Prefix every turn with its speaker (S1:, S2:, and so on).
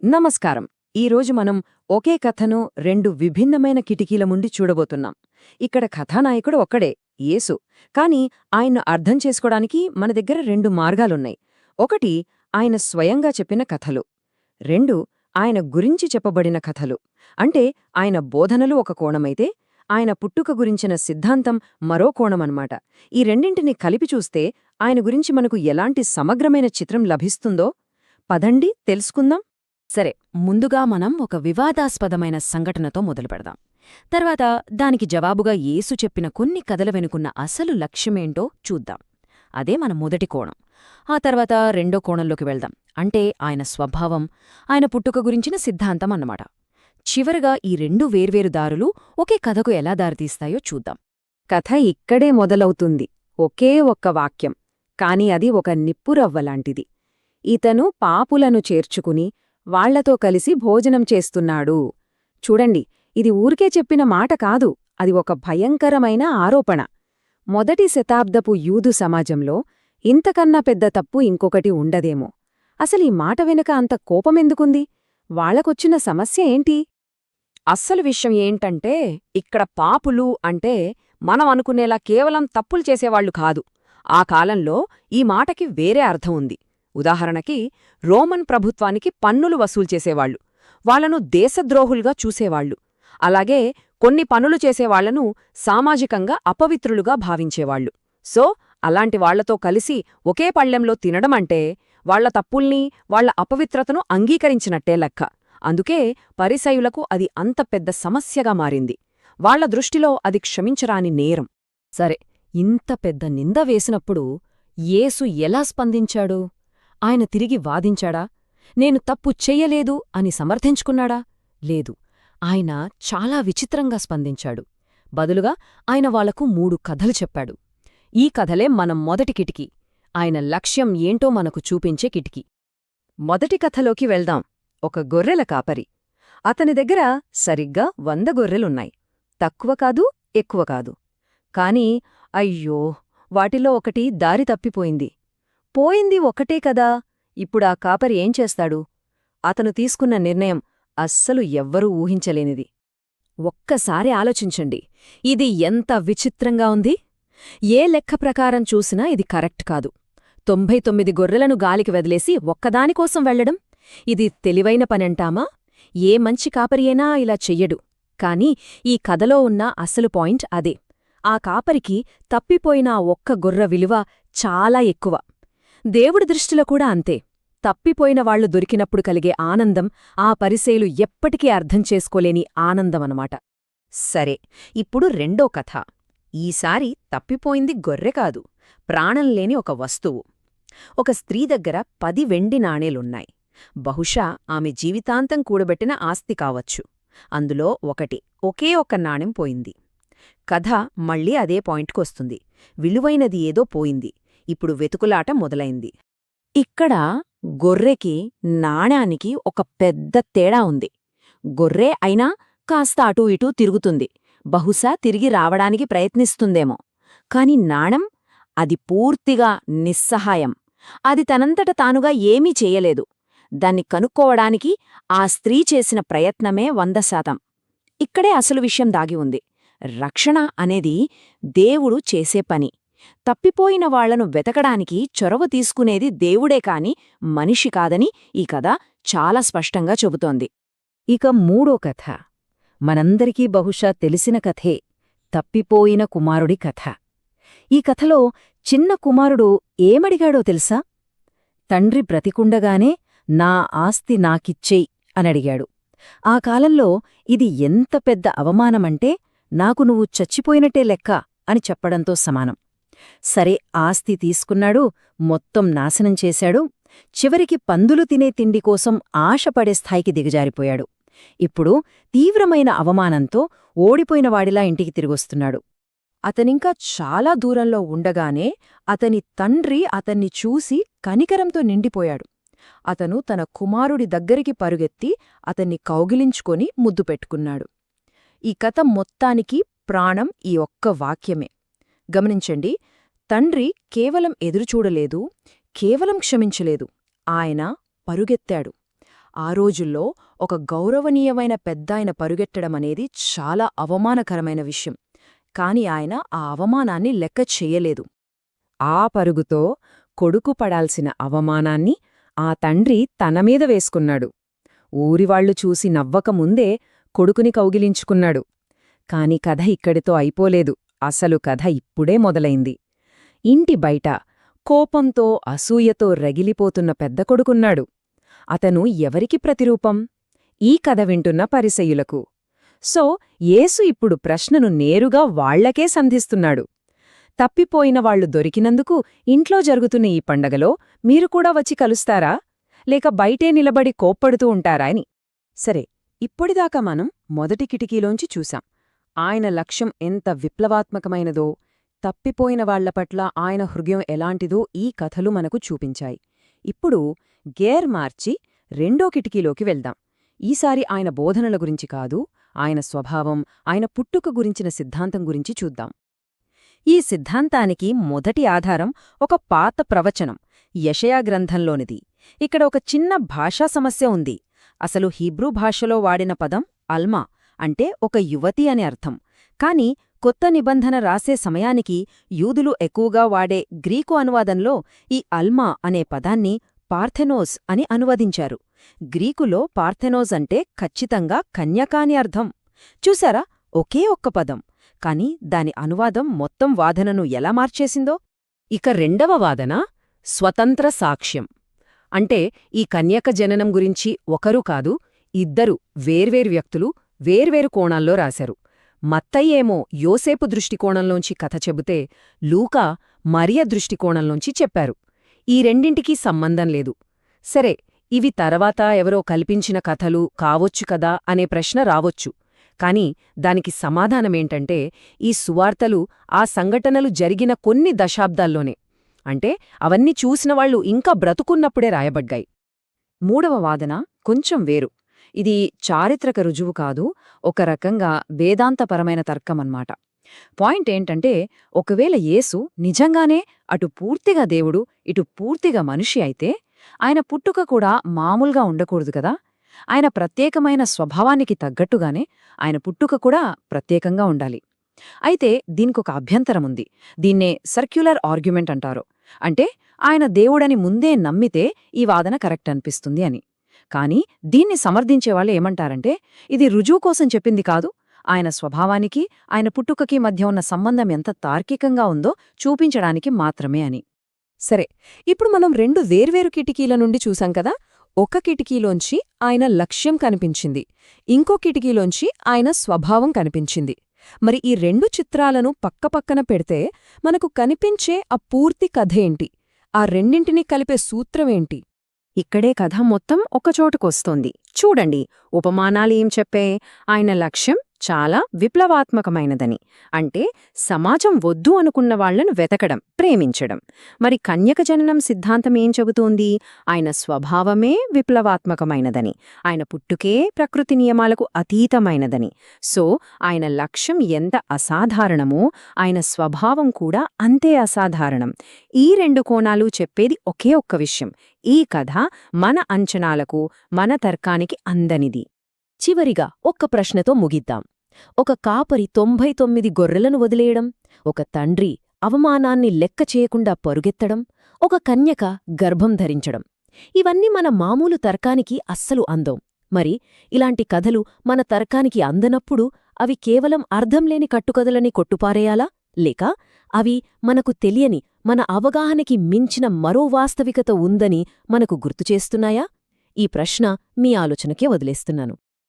S1: నమస్కారం. ఈరోజు మనం ఒకే కథను రెండు విభిన్నమైన కిటికీల ముందు చూడబోతున్నాం. ఇక్కడ కథానాయకుడు ఒక్కడే, యేసు. కాని ఆయన్ను అర్థం చేసుకోవడానికి మన దగ్గర రెండు మార్గాలున్నాయి. ఒకటి ఆయన స్వయంగా చెప్పిన కథలు, రెండు ఆయన గురించి చెప్పబడిన కథలు. అంటే ఆయన బోధనలు ఒక కోణమైతే ఆయన పుట్టుక గురించిన సిద్ధాంతం మరో కోణమన్నమాట. ఈ రెండింటిని కలిపి చూస్తే ఆయన గురించి మనకు ఎలాంటి సమగ్రమైన చిత్రం లభిస్తుందో పదండి తెలుసుకుందాం.
S2: సరే, ముందుగా మనం ఒక వివాదాస్పదమైన సంఘటనతో మొదలుపెడదాం. తర్వాత దానికి జవాబుగా యేసు చెప్పిన కొన్ని కథల వెనుకున్న అసలు లక్ష్యమేంటో చూద్దాం. అదే మన మొదటి కోణం. ఆ తర్వాత రెండో కోణంలోకి వెళ్దాం. అంటే ఆయన స్వభావం, ఆయన పుట్టుక గురించిన సిద్ధాంతం అన్నమాట. చివరగా ఈ రెండు వేర్వేరు దారులు ఒకే కథకు ఎలా దారితీస్తాయో చూద్దాం.
S1: కథ ఇక్కడే మొదలవుతుంది. ఒకే ఒక్క వాక్యం, కాని అది ఒక నిప్పురవ్వలాంటిది. ఇతను పాపులను చేర్చుకుని వాళ్లతో కలిసి భోజనం చేస్తున్నాడు. చూడండి, ఇది ఊరికే చెప్పిన మాట కాదు, అది ఒక భయంకరమైన ఆరోపణ. మొదటి శతాబ్దపు యూదు సమాజంలో ఇంతకన్నా పెద్ద తప్పు ఇంకొకటి ఉండదేమో. అసలీ మాట వెనుక అంత కోపమెందుకుంది? వాళ్లకొచ్చిన సమస్య ఏంటి? అస్సలు విషయం ఏంటంటే, ఇక్కడ పాపులు అంటే మనం అనుకునేలా కేవలం తప్పులు చేసేవాళ్లు కాదు. ఆ కాలంలో ఈ మాటకి వేరే అర్థం ఉంది. ఉదాహరణకి, రోమన్ ప్రభుత్వానికి పన్నులు వసూలు చేసేవాళ్లు, వాళ్లను దేశద్రోహులుగా చూసేవాళ్లు. అలాగే కొన్ని పనులు చేసేవాళ్లను సామాజికంగా అపవిత్రులుగా భావించేవాళ్లు. సో అలాంటి వాళ్లతో కలిసి ఒకే పళ్ళెంలో తినడమంటే వాళ్ల తప్పుల్ని, వాళ్ల అపవిత్రతను అంగీకరించినట్టే లెక్క. అందుకే పరిసయ్యులకు అది అంత పెద్ద సమస్యగా మారింది. వాళ్ల దృష్టిలో అది క్షమించరాని నేరం.
S2: సరే, ఇంత పెద్ద నింద వేసినప్పుడు యేసు ఎలా స్పందించాడు? ఆయన తిరిగి వాదించాడా? నేను తప్పు చెయ్యలేదు అని సమర్థించుకున్నాడా? లేదు. ఆయన చాలా విచిత్రంగా స్పందించాడు. బదులుగా ఆయన వాళ్లకు 3 కథలు చెప్పాడు. ఈ కథలే మనం మొదటి కిటికీ, ఆయన లక్ష్యం ఏంటో మనకు చూపించే కిటికీ.
S1: మొదటి కథలోకి వెళ్దాం. ఒక గొర్రెల కాపరి. అతని దగ్గర సరిగ్గా 100 గొర్రెలున్నాయి. తక్కువ కాదు, ఎక్కువ కాదు. కాని అయ్యో, వాటిలో ఒకటి దారి తప్పిపోయింది. పోయింది ఒక్కటే కదా. ఇప్పుడా కాపరి ఏం చేస్తాడు? అతను తీసుకున్న నిర్ణయం అస్సలు ఎవ్వరూ ఊహించలేనిది.
S2: ఒక్కసారి ఆలోచించండి, ఇది ఎంత విచిత్రంగా ఉంది. ఏ లెక్క ప్రకారం చూసినా ఇది కరెక్ట్ కాదు. 99 గొర్రెలను గాలికి వదిలేసి ఒక్కదానికోసం వెళ్లడం, ఇది తెలివైన పనంటామా? ఏ మంచి కాపరియైనా ఇలా చెయ్యడు. కాని ఈ కథలో ఉన్న అసలు పాయింట్ అదే. ఆ కాపరికి తప్పిపోయిన ఒక్క గొర్రె విలువ చాలా ఎక్కువ. దేవుడి దృష్టిలో కూడా అంతే. తప్పిపోయిన వాళ్లు దొరికినప్పుడు కలిగే ఆనందం ఆ పరిసేలు ఎప్పటికీ అర్థం చేసుకోలేని ఆనందమనమాట.
S1: సరే, ఇప్పుడు రెండో కథ. ఈసారి తప్పిపోయింది గొర్రె కాదు, ప్రాణంలేని ఒక వస్తువు. ఒక స్త్రీ దగ్గర 10 వెండి నాణేలున్నాయి. బహుశా ఆమె జీవితాంతం కూడబెట్టిన ఆస్తి కావచ్చు. అందులో ఒకే ఒక్క నాణెం పోయింది. కథ మళ్ళీ అదే పాయింట్కొస్తుంది. విలువైనది ఏదో పోయింది. ఇప్పుడు వెతుకులాట మొదలైంది.
S2: ఇక్కడ గొర్రెకి, నాణానికి ఒక పెద్ద తేడా ఉంది. గొర్రె అయినా కాస్త అటూ ఇటూ తిరుగుతుంది, బహుశా తిరిగి రావడానికి ప్రయత్నిస్తుందేమో. కాని నాణం, అది పూర్తిగా నిస్సహాయం. అది తనంతట తానుగా ఏమీ చెయ్యలేదు. దాన్ని కనుక్కోవడానికి ఆ స్త్రీ చేసిన ప్రయత్నమే 100%. ఇక్కడే అసలు విషయం దాగి ఉంది. రక్షణ అనేది దేవుడు చేసే పని. తప్పిపోయిన వాళ్లను వెతకడానికి చొరవ తీసుకునేది దేవుడే కాని మనిషి కాదని ఈ కథ చాలా స్పష్టంగా చెబుతోంది.
S1: ఇక మూడో కథ మనందరికీ బహుశా తెలిసిన కథే, తప్పిపోయిన కుమారుడి కథ. ఈ కథలో చిన్న కుమారుడు ఏమడిగాడో తెలుసా? తండ్రి బ్రతికుండగానే నా ఆస్తి నాకిచ్చేయ్ అనడిగాడు. ఆ కాలంలో ఇది ఎంత పెద్ద అవమానమంటే, నాకు నువ్వు చచ్చిపోయినట్టే లెక్క అని చెప్పడంతో సమానం. సరే, ఆస్తి తీసుకున్నాడు, మొత్తం నాశనం చేశాడు. చివరికి పందులు తినే తిండి కోసం ఆశపడే స్థాయికి దిగజారిపోయాడు. ఇప్పుడు తీవ్రమైన అవమానంతో ఓడిపోయినవాడిలా ఇంటికి తిరిగొస్తున్నాడు. అతనింకా చాలా దూరంలో ఉండగానే అతని తండ్రి అతన్ని చూసి కనికరంతో నిండిపోయాడు. అతను తన కుమారుడి దగ్గరికి పరుగెత్తి అతన్ని కౌగిలించుకొని ముద్దు పెట్టుకున్నాడు. ఈ కథ మొత్తానికి ప్రాణం ఈ ఒక్క వాక్యమే. గమనించండి, తండ్రి కేవలం ఎదురుచూడలేదు, కేవలం క్షమించలేదు. ఆయన పరుగెత్తాడు.
S2: ఆ రోజుల్లో ఒక గౌరవనీయమైన పెద్దాయన పరుగెట్టడమనేది చాలా అవమానకరమైన విషయం. కాని ఆయన ఆ అవమానాన్ని లెక్క చెయ్యలేదు.
S1: ఆ పరుగుతో కొడుకు పడాల్సిన అవమానాన్ని ఆ తండ్రి తనమీద వేసుకున్నాడు. ఊరివాళ్లు చూసి నవ్వకముందే కొడుకుని కౌగిలించుకున్నాడు. కాని కథ ఇక్కడితో అయిపోలేదు. అసలు కథ ఇప్పుడే మొదలైంది. ఇంటి బయట కోపంతో అసూయతో రగిలిపోతున్న పెద్ద కొడుకున్నాడు. అతను ఎవరికి ప్రతిరూపం? ఈ కథ వింటున్న పరిసయ్యులకు. సో యేసు ఇప్పుడు ప్రశ్నను నేరుగా వాళ్లకే సంధిస్తున్నాడు. తప్పిపోయిన వాళ్లు దొరికినందుకు ఇంట్లో జరుగుతున్న ఈ పండగలో మీరు కూడా వచ్చి కలుస్తారా, లేక బయటే నిలబడి కోప్పడుతూ ఉంటారా అని. సరే, ఇప్పటిదాకా మనం మొదటి కిటికీలోంచి చూశాం. ఆయన లక్ష్యం ఎంత విప్లవాత్మకమైనదో, తప్పిపోయిన వాళ్ల పట్ల ఆయన హృదయం ఎలాంటిదో ఈ కథలు మనకు చూపించాయి. ఇప్పుడు గేర్ మార్చి రెండో కిటికీలోకి వెళ్దాం. ఈసారి ఆయన బోధనల గురించి కాదు, ఆయన స్వభావం, ఆయన పుట్టుక గురించిన సిద్ధాంతం గురించి చూద్దాం. ఈ సిద్ధాంతానికి మొదటి ఆధారం ఒక పాత ప్రవచనం, యెషయా గ్రంథంలోనిది. ఇక్కడ ఒక చిన్న భాషా సమస్య ఉంది. అసలు హీబ్రూ భాషలో వాడిన పదం అల్మా అంటే ఒక యువతి అని అర్థం. కాని కొత్త నిబంధన రాసే సమయానికి యూదులు ఎక్కువగా వాడే గ్రీకు అనువాదంలో ఈ అల్మా అనే పదాన్ని పార్థెనోస్ అని అనువదించారు. గ్రీకులో పార్థెనోస్ అంటే ఖచ్చితంగా కన్యకాని అర్థం. చూసారా, ఒకే ఒక్క పదం, కాని దాని అనువాదం మొత్తం వాదనను ఎలా మార్చేసిందో. ఇక రెండవ వాదన స్వతంత్ర సాక్ష్యం. అంటే ఈ కన్యక జననం గురించి ఒకరు కాదు, ఇద్దరు వేర్వేరు వ్యక్తులు వేర్వేరు కోణాల్లో రాశారు. మత్తయ్యేమో యోసేపు దృష్టికోణంలోంచి కథ చెబితే, లూకా మరియ దృష్టికోణంలోంచి చెప్పారు. ఈ రెండింటికీ సంబంధం లేదు. సరే, ఇవి తర్వాత ఎవరో కల్పించిన కథలు కావొచ్చు కదా అనే ప్రశ్న రావొచ్చు. కాని దానికి సమాధానమేంటంటే, ఈ సువార్తలు ఆ సంఘటనలు జరిగిన కొన్ని దశాబ్దాల్లోనే, అంటే అవన్నీ చూసినవాళ్లు ఇంకా బ్రతుకున్నప్పుడే రాయబడ్డాయి. మూడవ వాదన కొంచెం వేరు. ఇది చారిత్రక రుజువు కాదు, ఒక రకంగా వేదాంతపరమైన తర్కమన్నమాట. పాయింట్ ఏంటంటే, ఒకవేళ యేసు నిజంగానే అటు పూర్తిగా దేవుడు, ఇటు పూర్తిగా మనిషి అయితే, ఆయన పుట్టుక కూడా మామూలుగా ఉండకూడదు కదా. ఆయన ప్రత్యేకమైన స్వభావానికి తగ్గట్టుగానే ఆయన పుట్టుక కూడా ప్రత్యేకంగా ఉండాలి. అయితే దీనికొక అభ్యంతరముంది. దీన్నే సర్క్యులర్ ఆర్గ్యుమెంట్ అంటారు. అంటే ఆయన దేవుడని ముందే నమ్మితే ఈ వాదన కరెక్ట్ అనిపిస్తుంది అని. కాని దీన్ని సమర్థించేవాళ్ళు ఏమంటారంటే, ఇది రుజువు కోసం చెప్పింది కాదు, ఆయన స్వభావానికి ఆయన పుట్టుకకి మధ్య ఉన్న సంబంధం ఎంత తార్కికంగా ఉందో చూపించడానికి మాత్రమే అని. సరే, ఇప్పుడు మనం రెండు వేర్వేరు కిటికీల నుండి చూసాం కదా. ఒక కిటికీలోంచి ఆయన లక్ష్యం కనిపించింది, ఇంకో కిటికీలోంచి ఆయన స్వభావం కనిపించింది. మరి ఈ రెండు చిత్రాలను పక్కపక్కన పెడితే మనకు కనిపించే ఆ పూర్తి కథేంటి? ఆ రెండింటినీ కలిపే సూత్రమేంటి? ఇక్కడే కథ మొత్తం ఒకచోటుకొస్తోంది. చూడండి, ఉపమానాలేం చెప్పే? ఆయన లక్ష్యం చాలా విప్లవాత్మకమైనదని. అంటే సమాజం వద్దు అనుకున్న వాళ్లను వెతకడం, ప్రేమించడం. మరి కన్యక జననం సిద్ధాంతమేం చెబుతోంది? ఆయన స్వభావమే విప్లవాత్మకమైనదని, ఆయన పుట్టుకే ప్రకృతి నియమాలకు అతీతమైనదని. సో ఆయన లక్ష్యం ఎంత అసాధారణమో ఆయన స్వభావం కూడా అంతే అసాధారణం. ఈ రెండు కోణాలు చెప్పేది ఒకే ఒక్క విషయం. ఈ కథ మన అంచనాలకు, మన తర్కానికి అందనిది. చివరిగా ఒక్క ప్రశ్నతో ముగిద్దాం. ఒక కాపరి 99 గొర్రెలను వదిలేయడం, ఒక తండ్రి అవమానాన్ని లెక్క చేయకుండా పరుగెత్తడం, ఒక కన్యక గర్భం ధరించడం, ఇవన్నీ మన మామూలు తర్కానికి అస్సలు అందం. మరి ఇలాంటి కథలు మన తర్కానికి అందనప్పుడు అవి కేవలం అర్థంలేని కట్టుకథలని కొట్టుపారేయాలా? లేక అవి మనకు తెలియని, మన అవగాహనకి మించిన మరో వాస్తవికత ఉందని మనకు గుర్తుచేస్తున్నాయా? ఈ ప్రశ్న మీ ఆలోచనకే వదిలేస్తున్నాను.